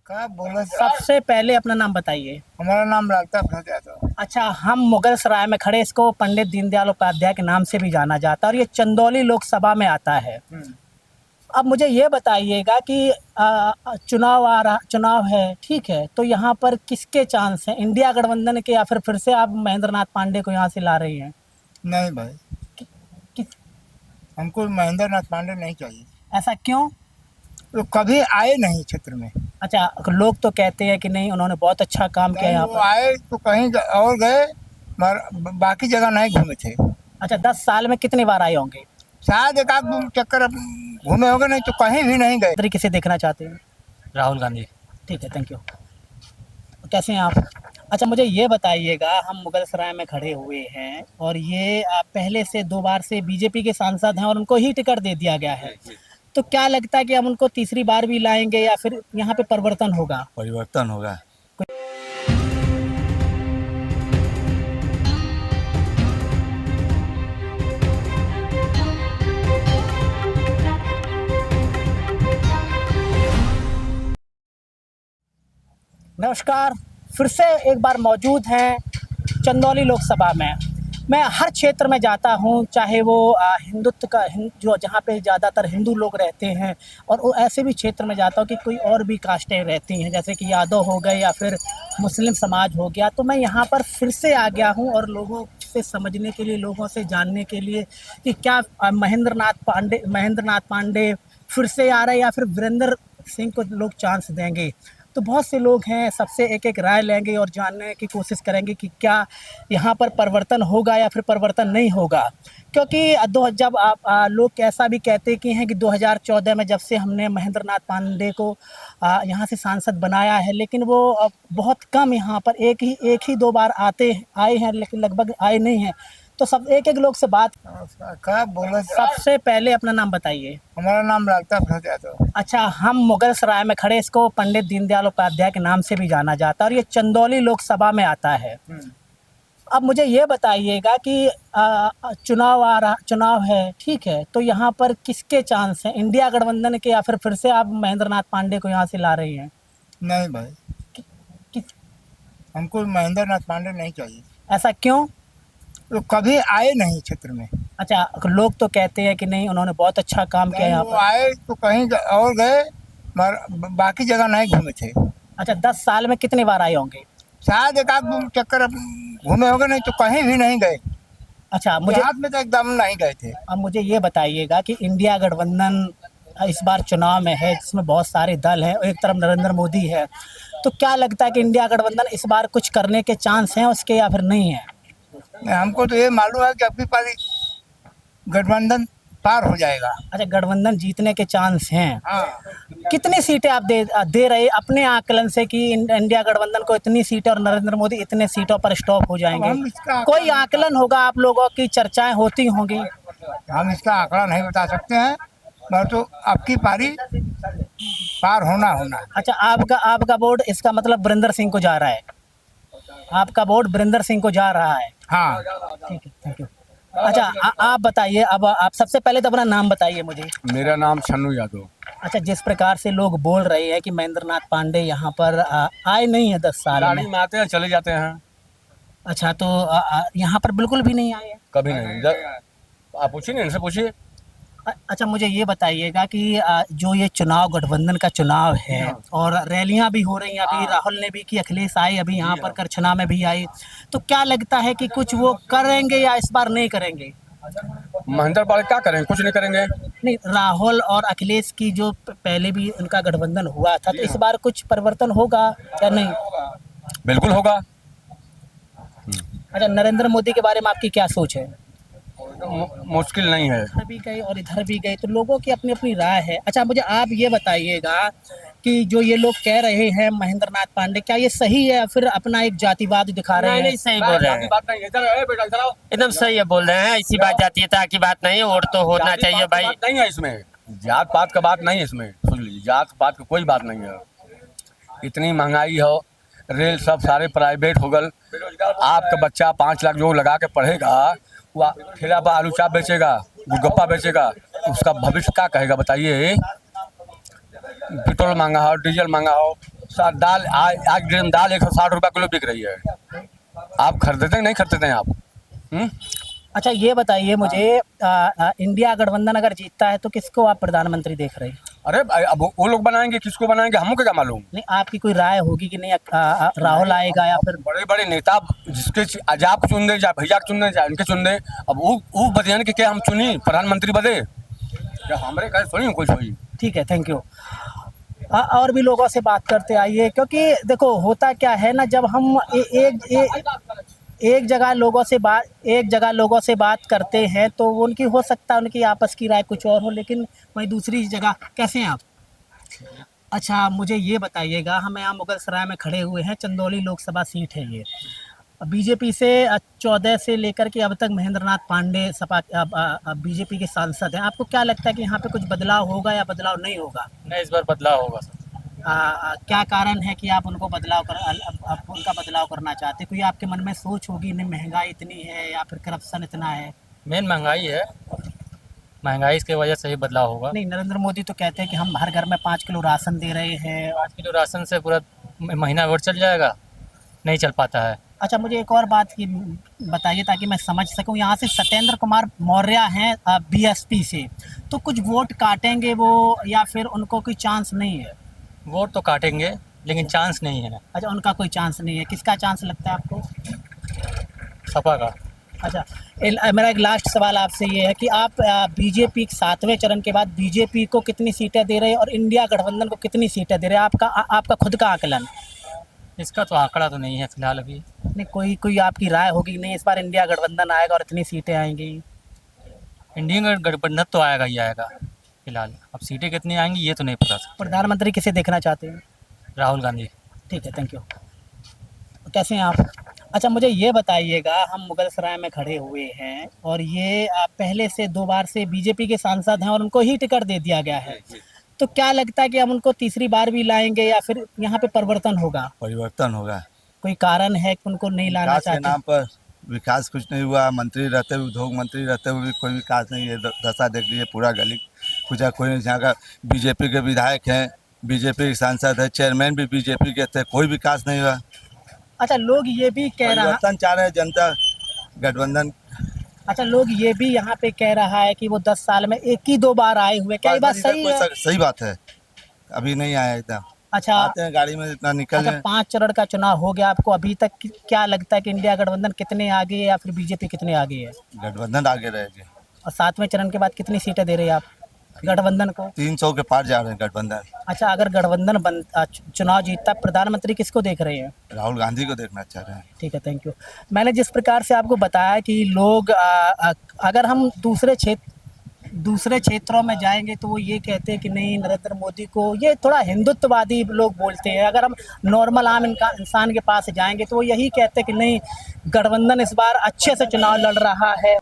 क्या बोले सबसे पहले अपना नाम बताइए। हमारा नाम लगता है यादव। अच्छा, हम मुगल सराय में खड़े, इसको पंडित दीनदयाल उपाध्याय के नाम से भी जाना जाता है और ये चंदौली लोकसभा में आता है। अब मुझे ये बताइएगा कि चुनाव है, ठीक है, तो यहाँ पर किसके चांस हैं, इंडिया गठबंधन के या फिर से आप महेंद्र नाथ पांडे को यहाँ से ला रही हैं? नहीं भाई, कि, कि, हमको महेंद्र नाथ पांडे नहीं चाहिए। ऐसा क्यों? वो कभी आए नहीं क्षेत्र में। अच्छा, लोग तो कहते हैं कि नहीं, उन्होंने बहुत अच्छा काम किया यहाँ वो पर। आए तो कहीं और गए, मगर बाकी जगह नहीं घूमे थे। अच्छा, 10 साल में कितनी बार आए होंगे? शायद एक आध चक्कर घूमे होंगे, नहीं तो कहीं भी नहीं गए। तरीके से देखना चाहते हैं। राहुल गांधी। ठीक है, थैंक यू। कैसे हैं आप? अच्छा, मुझे ये बताइएगा, हम मुगल सराय में खड़े हुए हैं और ये पहले से 2 बार से बीजेपी के सांसद हैं और उनको ही टिकट दे दिया गया है। तो क्या लगता है कि हम उनको तीसरी बार भी लाएंगे या फिर यहाँ पे परिवर्तन होगा? परिवर्तन होगा। नमस्कार, फिर से एक बार मौजूद हैं चंदौली लोकसभा में। मैं हर क्षेत्र में जाता हूँ, चाहे वो हिंदुत्व का जो जहाँ पे ज़्यादातर हिंदू लोग रहते हैं, और वो ऐसे भी क्षेत्र में जाता हूँ कि कोई और भी कास्टें रहती हैं, जैसे कि यादव हो गए या फिर मुस्लिम समाज हो गया। तो मैं यहाँ पर फिर से आ गया हूँ और लोगों से समझने के लिए, लोगों से जानने के लिए कि क्या महेंद्र नाथ पांडे फिर से आ रहे हैं या फिर वीरेंद्र सिंह को लोग चांस देंगे। तो बहुत से लोग हैं, सबसे एक एक राय लेंगे और जानने की कोशिश करेंगे कि क्या यहाँ पर परिवर्तन होगा या फिर परिवर्तन नहीं होगा। क्योंकि जब आप लोग ऐसा भी कहते कि हैं कि 2014 में जब से हमने महेंद्र नाथ पांडे को यहाँ से सांसद बनाया है, लेकिन वो बहुत कम यहाँ पर एक ही 2 बार आए हैं, लेकिन लगभग आए नहीं हैं। तो सब एक एक लोग से बात। क्या बोले सबसे पहले अपना नाम बताइए। हमारा नाम लगता है यादव। अच्छा, हम मुगल सराय में खड़े, इसको पंडित दीनदयाल उपाध्याय के नाम से भी जाना जाता है और ये चंदौली लोकसभा में आता है। अब मुझे ये बताइएगा कि चुनाव है, ठीक है, तो यहाँ पर किसके चांस हैं, इंडिया गठबंधन के या फिर से आप महेंद्र नाथ पांडे को यहाँ से ला रही हैं? नहीं भाई, कि, हमको महेंद्र नाथ पांडे नहीं चाहिए। ऐसा क्यों? वो कभी आए नहीं क्षेत्र में। अच्छा, लोग तो कहते हैं कि नहीं, उन्होंने बहुत अच्छा काम किया यहाँ वो पर। आए तो कहीं और गए, मगर बाकी जगह नहीं घूमे थे। अच्छा, 10 साल में कितनी बार आए होंगे? शायद एक आध चक्कर घूमे होंगे, नहीं तो कहीं भी नहीं गए। अच्छा, मुझे हाथ में तो एकदम नहीं गए थे। अब मुझे ये बताइएगा कि इंडिया गठबंधन इस बार चुनाव में है, जिसमें बहुत सारे दल हैं और एक तरफ नरेंद्र मोदी है। तो क्या लगता है कि इंडिया गठबंधन इस बार कुछ करने के चांस हैं उसके या फिर नहीं है? हमको तो ये मालूम है कि अपनी पारी गठबंधन पार हो जाएगा। अच्छा, गठबंधन जीतने के चांस हैं। हाँ, कितनी सीटें आप दे रहे अपने आकलन से कि इंडिया गठबंधन को इतनी सीटें और नरेंद्र मोदी इतने सीटों पर स्टॉप हो जाएंगे? हम इसका कोई आकलन होगा, आप लोगों की चर्चाएं होती होंगी। हम इसका आंकड़ा नहीं बता सकते हैं, मगर तो आपकी पारी पार होना। अच्छा, आपका वोट, इसका मतलब वीरेंद्र सिंह को जा रहा है? आपका वोट वीरेंद्र सिंह को जा रहा है? हाँ, ठीक है, थैंक यू। अच्छा, आप बताइए, अब आप सबसे पहले तो अपना नाम बताइए मुझे। मेरा नाम छन्नू यादव। अच्छा, जिस प्रकार से लोग बोल रहे हैं कि महेंद्र नाथ पांडे यहाँ पर आए नहीं है 10 साल गाड़ी में। में आते हैं, चले जाते हैं। अच्छा, तो यहाँ पर बिल्कुल भी नहीं आए हैं? कभी नहीं। आप पूछिए ना, इनसे पूछिए। अच्छा, मुझे ये बताइएगा कि जो ये चुनाव गठबंधन का चुनाव है और रैलियां भी हो रही हैं, अभी राहुल ने भी की, अखिलेश आए अभी यहाँ पर, करछना में भी आए। तो क्या लगता है कि कुछ वो करेंगे या इस बार नहीं करेंगे? महेंद्र पाल क्या करेंगे? कुछ नहीं करेंगे। नहीं, राहुल और अखिलेश की जो पहले भी उनका गठबंधन हुआ था, तो इस बार कुछ परिवर्तन होगा या नहीं? बिल्कुल होगा। अच्छा, नरेंद्र मोदी के बारे में आपकी क्या सोच है? मुश्किल नहीं है। इधर भी गए और इधर भी गए, तो लोगों की अपनी अपनी राय है। अच्छा, मुझे आप ये बताइएगा कि जो ये लोग कह रहे हैं महेंद्र नाथ पांडे, क्या ये सही है या फिर अपना एक जातिवाद दिखा रहे हैं? नहीं, सही बोल रहे हैं, बात नहीं है। चलो, बेटा चलाओ। एकदम सही है, बोल रहे हैं। ऐसी बात जातीयता की बात नहीं है, वोट तो होना जाति चाहिए पात की भाई। बात नहीं है इसमें, जात पात का बात नहीं है इसमें। सुन लीजिए, जात पात की कोई बात नहीं है। इतनी महंगाई हो, रेल सब सारे प्राइवेट हो गल। आपका बच्चा 5 लाख जो लगा के पढ़ेगा, वो ठेला पर आलू चाप बेचेगा, गोलगप्पा बेचेगा, उसका भविष्य क्या कहेगा बताइए? पेट्रोल महंगा हो, डीजल महंगा हो, दाल आज ड्रम दाल 160 रुपये किलो बिक रही है। आप खरीदते हैं नहीं खरीदते हैं आप? अच्छा ये बताइए मुझे, इंडिया गठबंधन अगर जीतता है तो किसको आप प्रधानमंत्री देख रहे हैं? अरे अब वो लोग बनाएंगे, किसको बनाएंगे हमको क्या मालूम। नहीं, आपकी कोई राय होगी कि नहीं राहुल आएगा या फिर बड़े बड़े नेता जिसके आज आप चुन दे, भैया चुन दे, उनके चुन दे। अब वो बदियान के क्या हम चुनी प्रधानमंत्री बदे, क्या हमारे कहे थोड़ी कोई सोई। ठीक है, थैंक यू। और भी लोगों से बात करते आइए, क्योंकि देखो होता क्या है ना, जब हम एक जगह लोगों से बात करते हैं तो उनकी हो सकता है उनकी आपस की राय कुछ और हो, लेकिन वहीं दूसरी जगह। कैसे हैं आप? अच्छा मुझे ये बताइएगा, हम यहाँ मुगल सराय में खड़े हुए हैं, चंदौली लोकसभा सीट है ये। बीजेपी से 14 से लेकर के अब तक महेंद्र नाथ पांडे सपा बीजेपी के सांसद हैं। आपको क्या लगता है कि यहाँ पे कुछ बदलाव होगा या बदलाव नहीं होगा? नहीं, इस बार बदलाव होगा सर। क्या कारण है कि आप उनको आप उनका बदलाव करना चाहते हैं? कोई आपके मन में सोच होगी, नहीं महंगाई इतनी है या फिर करप्शन इतना है? मेन महंगाई है, महंगाई की वजह से ही बदलाव होगा। नहीं, नरेंद्र मोदी तो कहते हैं कि हम हर घर में 5 किलो राशन दे रहे हैं। 5 किलो राशन से पूरा महीना भर चल जाएगा? नहीं चल पाता है। अच्छा मुझे एक और बात की बताइए ताकि मैं समझ सकूं। यहाँ से सत्येंद्र कुमार मौर्य हैं बीएसपी से, तो कुछ वोट काटेंगे वो या फिर उनको कोई चांस नहीं है? वोट तो काटेंगे लेकिन चांस नहीं है। अच्छा, उनका कोई चांस नहीं है। किसका चांस लगता है आपको? सपा का। अच्छा, मेरा एक लास्ट सवाल आपसे ये है कि आप बीजेपी 7वें चरण के बाद बीजेपी को कितनी सीटें दे रहे हैं और इंडिया गठबंधन को कितनी सीटें दे रहे हैं? आपका खुद का आकलन। इसका तो आंकड़ा तो नहीं है फिलहाल अभी। नहीं, कोई आपकी राय होगी कि नहीं इस बार इंडिया गठबंधन आएगा और इतनी सीटें आएंगी? इंडियन गठबंधन तो आएगा ही आएगा फिलहाल। अब सीटें कितनी आएंगी ये तो नहीं पता। प्रधानमंत्री किसे देखना चाहते हैं? राहुल गांधी। ठीक है, थैंक यू। कैसे हैं आप? अच्छा मुझे ये बताइएगा, हम मुगल सराय में खड़े हुए हैं और ये पहले से 2 बार से बीजेपी के सांसद हैं और उनको ही टिकट दे दिया गया है, तो क्या लगता है कि हम उनको तीसरी बार भी लाएंगे या फिर यहाँ पे परिवर्तन होगा? परिवर्तन होगा। कोई कारण है कि उनको नहीं लाना विकास के चाहते? नाम पर विकास कुछ नहीं हुआ। मंत्री रहते हुए, उद्योग मंत्री रहते हुए भी कोई विकास नहीं है। दशा देख लीजिए, पूरा गली पूजा कोई नहीं। यहाँ का बीजेपी के विधायक हैं, बीजेपी के सांसद है, चेयरमैन भी बीजेपी के थे, कोई विकास नहीं हुआ। अच्छा लोग ये भी कह रहा परिवर्तन चाह रहे हैं जनता, गठबंधन। अच्छा लोग ये भी यहाँ पे कह रहा है कि वो 10 साल में 1 ही 2 बार आए हुए, क्या ये बात सही है? सही बात है, अभी नहीं आया एकदम। अच्छा, आते हैं गाड़ी में इतना निकल अच्छा रहे हैं। 5 चरण का चुनाव हो गया, आपको अभी तक क्या लगता है कि इंडिया गठबंधन कितने आगे है या फिर बीजेपी कितने आगे है? गठबंधन आगे रहेगी। और 7वें चरण के बाद कितनी सीटें दे रहे हैं आप गठबंधन को? 300 के पार जा रहे हैं गठबंधन। अच्छा, अगर गठबंधन चुनाव जीतता, प्रधानमंत्री किसको देख रहे हैं? राहुल गांधी को देखना चाह रहे हैं। ठीक है, थैंक यू। मैंने जिस प्रकार से आपको बताया कि लोग अगर हम दूसरे क्षेत्रों में जाएंगे तो वो ये कहते हैं कि नहीं नरेंद्र मोदी को, ये थोड़ा हिंदुत्ववादी लोग बोलते हैं। अगर हम नॉर्मल आम इंसान के पास जाएंगे तो वो यही कहते हैं कि नहीं गठबंधन इस बार अच्छे से चुनाव लड़ रहा है।